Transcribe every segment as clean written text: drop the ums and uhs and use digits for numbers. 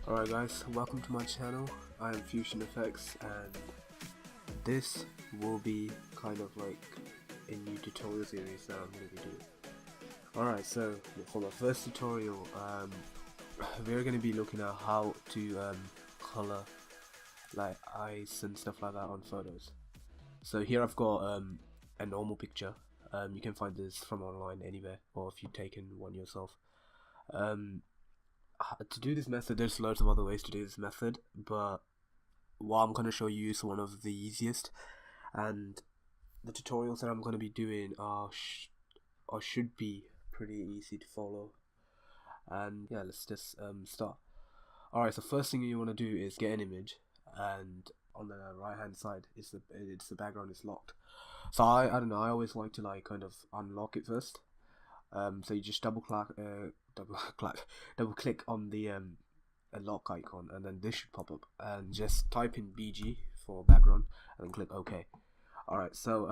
Alright guys, welcome to my channel. I am FusionFXs and this will be kind of like a new tutorial series that I'm going to be doing. Alright, so for my first tutorial, we're going to be looking at how to color like eyes and stuff like that on photos. So here I've got a normal picture. You can find this from online anywhere, or if you've taken one yourself. To do this method, there's loads of other ways to do this method, but what I'm going to show you is one of the easiest, and the tutorials that I'm going to be doing are should be pretty easy to follow. And yeah, let's just start. Alright, so first thing you want to do is get an image, and on the right hand side is the background is locked. So I don't know, I always like to like kind of unlock it first. So you just double click on the lock icon, and then this should pop up, and just type in BG for background and then click OK. Alright, so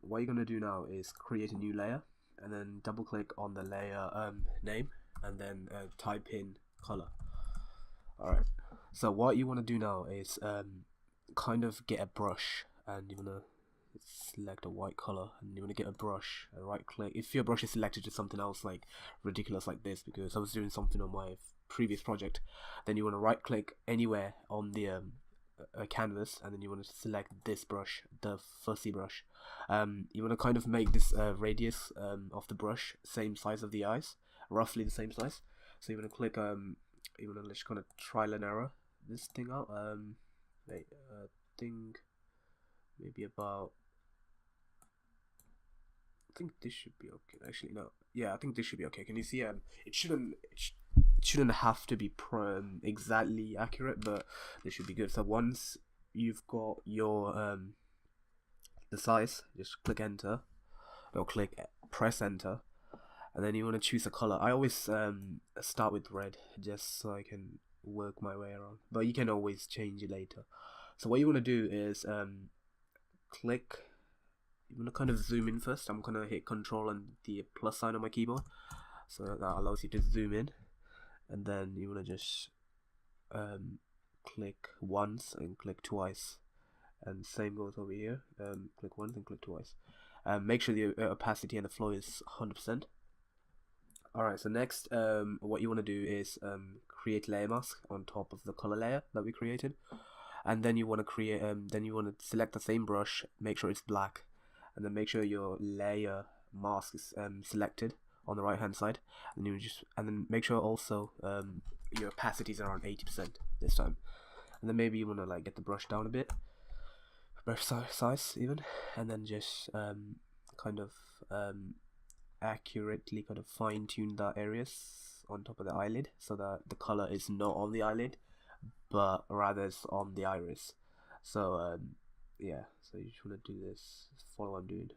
what you're gonna do now is create a new layer, and then double click on the layer name, and then type in color. Alright, so what you want to do now is kind of get a brush, and you want to select a white color, and you want to get a brush and right click. If your brush is selected to something else like ridiculous like this, because I was doing something on my previous project, then you want to right click anywhere on the canvas, and then you want to select this brush, the fuzzy brush. You want to kind of make this radius of the brush same size of the eyes, roughly the same size. So you want to click you want to just kind of trial and error this thing out. I think maybe about, I think this should be okay. Actually, no. Yeah, I think this should be okay. Can you see? It shouldn't have to be exactly accurate, but this should be good. So once you've got your the size, just click enter, or press enter, and then you want to choose a color. I always start with red, just so I can work my way around, but you can always change it later. So what you want to do is click. You want to kind of zoom in first. I'm gonna hit Control and the plus sign on my keyboard, so that allows you to zoom in, and then you want to just click once and click twice, and same goes over here. Click once and click twice. Make sure the opacity and the flow is 100%. Alright, so next what you want to do is create layer mask on top of the color layer that we created, and then you want to create then you want to select the same brush, make sure it's black, and then make sure your layer mask is selected on the right hand side, and then make sure also your opacity is around 80% this time, and then maybe you want to like get the brush down a bit, brush size even, and then just kind of accurately kind of fine tune the areas on top of the eyelid, so that the color is not on the eyelid but rather it's on the iris. So yeah, so you just want to do this, follow what I'm doing,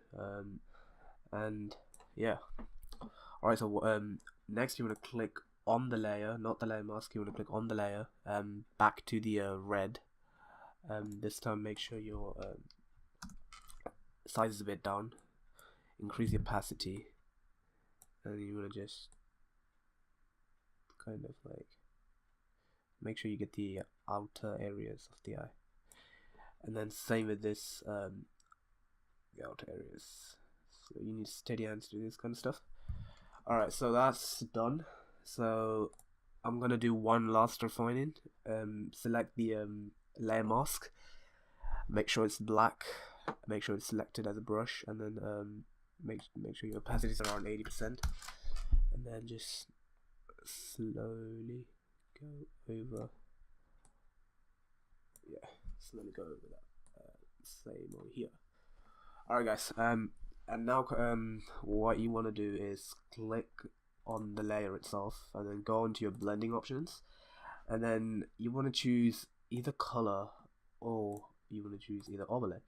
and yeah. Alright, so next you want to click on the layer, not the layer mask. You want to click on the layer, back to the red. This time make sure your size is a bit down, increase the opacity, and you want to just kind of like make sure you get the outer areas of the eye, and then same with this, the outer areas. So you need steady hands to do this kind of stuff. Alright, so that's done. So I'm gonna do one last refining. Select the layer mask, make sure it's black, make sure it's selected as a brush, and then make sure your opacity is around 80%, and then just slowly go over. Yeah, slowly go over that. Same over here. Alright guys, and now what you want to do is click on the layer itself, and then go into your blending options, and then you want to choose either color, or you want to choose either overlay.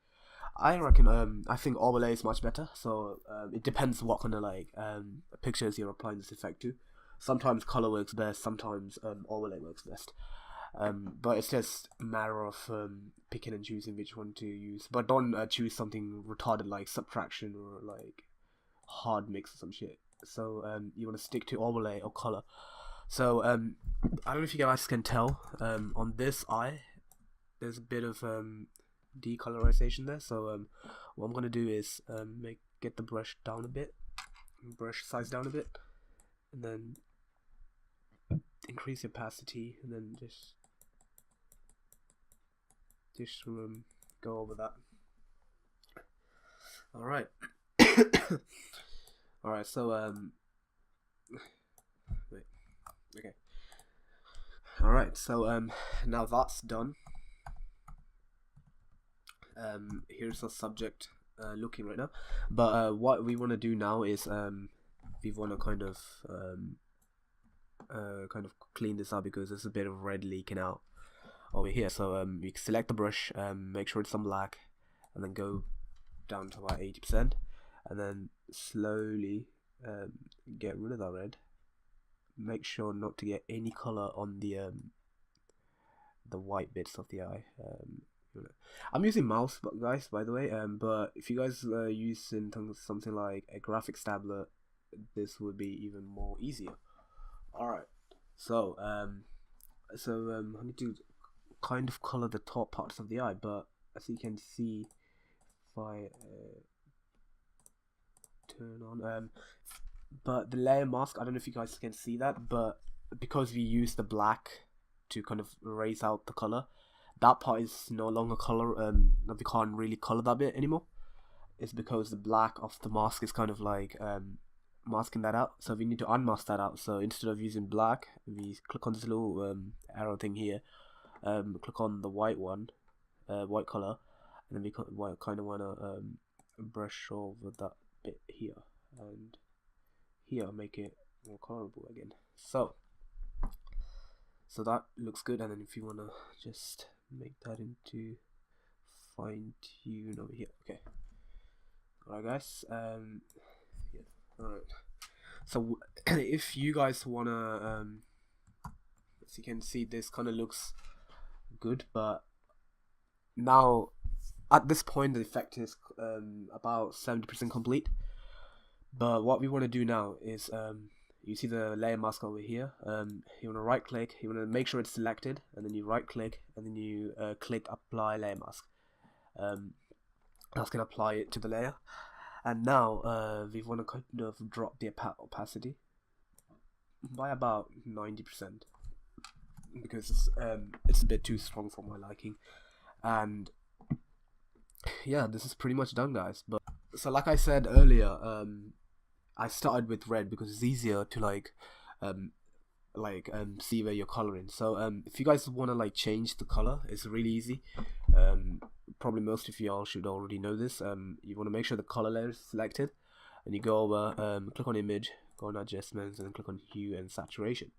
I reckon I think overlay is much better. So it depends what kind of like pictures you're applying this effect to. Sometimes color works best, sometimes overlay works best. But it's just a matter of picking and choosing which one to use. But don't choose something retarded like subtraction or like hard mix or some shit. So you want to stick to overlay or color. So I don't know if you guys can tell, on this eye there's a bit of decolorization there. So what I'm gonna do is get the brush down a bit, brush size down a bit, and then increase the opacity, and then just go over that. All right. All right. So wait. Okay. All right. So now that's done. Here's the subject looking right now, but what we want to do now is we want to kind of clean this up because there's a bit of red leaking out over here. So we select the brush, make sure it's on black, and then go down to about 80%, and then slowly get rid of that red. Make sure not to get any color on the white bits of the eye. I'm using mouse, guys, by the way. But if you guys are using something like a graphics tablet, this would be even more easier. All right. So I need to kind of color the top parts of the eye, but as you can see, if I turn on but the layer mask, I don't know if you guys can see that, but because we use the black to kind of erase out the color, that part is no longer color. We can't really color that bit anymore. It's because the black of the mask is kind of like masking that out. So we need to unmask that out. So instead of using black, we click on this little arrow thing here, click on the white one, white color, and then we kind of want to brush over that bit here, and here make it more colorable again. So that looks good. And then if you want to just make that into fine tune over here. Okay. Alright guys, yeah. Alright. So if you guys wanna as you can see, this kinda looks good, but now at this point the effect is about 70% complete. But what we want to do now is you see the layer mask over here. You want to right click, you want to make sure it's selected, and then you right click, and then you click apply layer mask. That's going to apply it to the layer. And now we want to kind of drop the opacity by about 90%, because it's a bit too strong for my liking. And yeah, this is pretty much done, guys. But so like I said earlier, I started with red because it's easier to see where you're coloring. So if you guys want to change the color, it's really easy. Probably most of y'all should already know this. You want to make sure the color layer is selected, and you go over, click on image, go on adjustments, and then click on hue and saturation.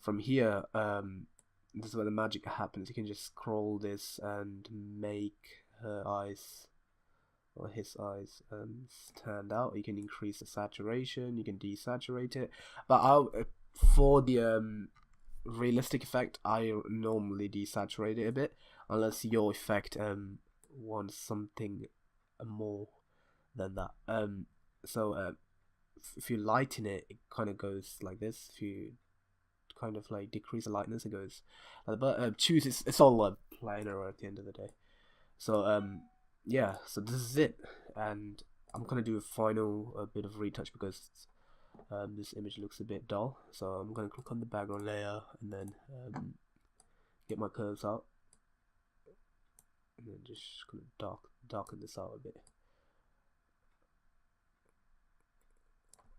From here, this is where the magic happens. You can just scroll this and make her eyes or his eyes stand out. You can increase the saturation, you can desaturate it, but for the realistic effect, I normally desaturate it a bit, unless your effect wants something more than that. If you lighten it, it kind of goes like this. If you kind of decrease the lightness, it goes but choose, it's all plain and error at the end of the day. So yeah, so this is it, and I'm gonna do a final bit of retouch because this image looks a bit dull. So I'm gonna click on the background layer and then get my curves out, and then just gonna darken this out a bit,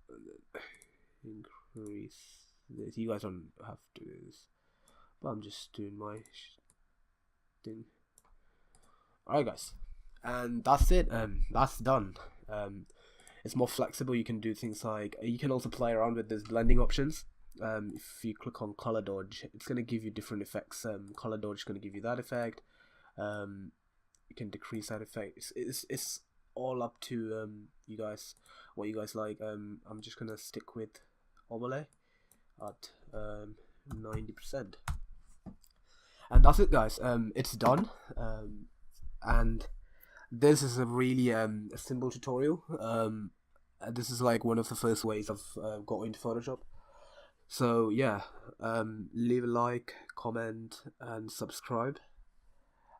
and then increase this. You guys don't have to do this, but I'm just doing my thing. Alright guys, and that's it. That's done. It's more flexible. You can do things like, you can also play around with these blending options. If you click on color dodge, it's going to give you different effects. Color dodge is going to give you that effect. You can decrease that effect. It's all up to you guys, what you guys like. I'm just going to stick with overlay at 90%, and that's it, guys. It's done. And this is a really simple tutorial. This is one of the first ways I've got into Photoshop. So yeah, leave a like, comment, and subscribe.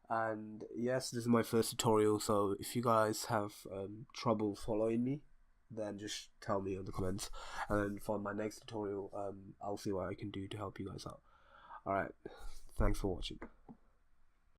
And yes, this is my first tutorial, so if you guys have trouble following me, then just tell me in the comments. And then for my next tutorial, I'll see what I can do to help you guys out. Alright, thanks for watching.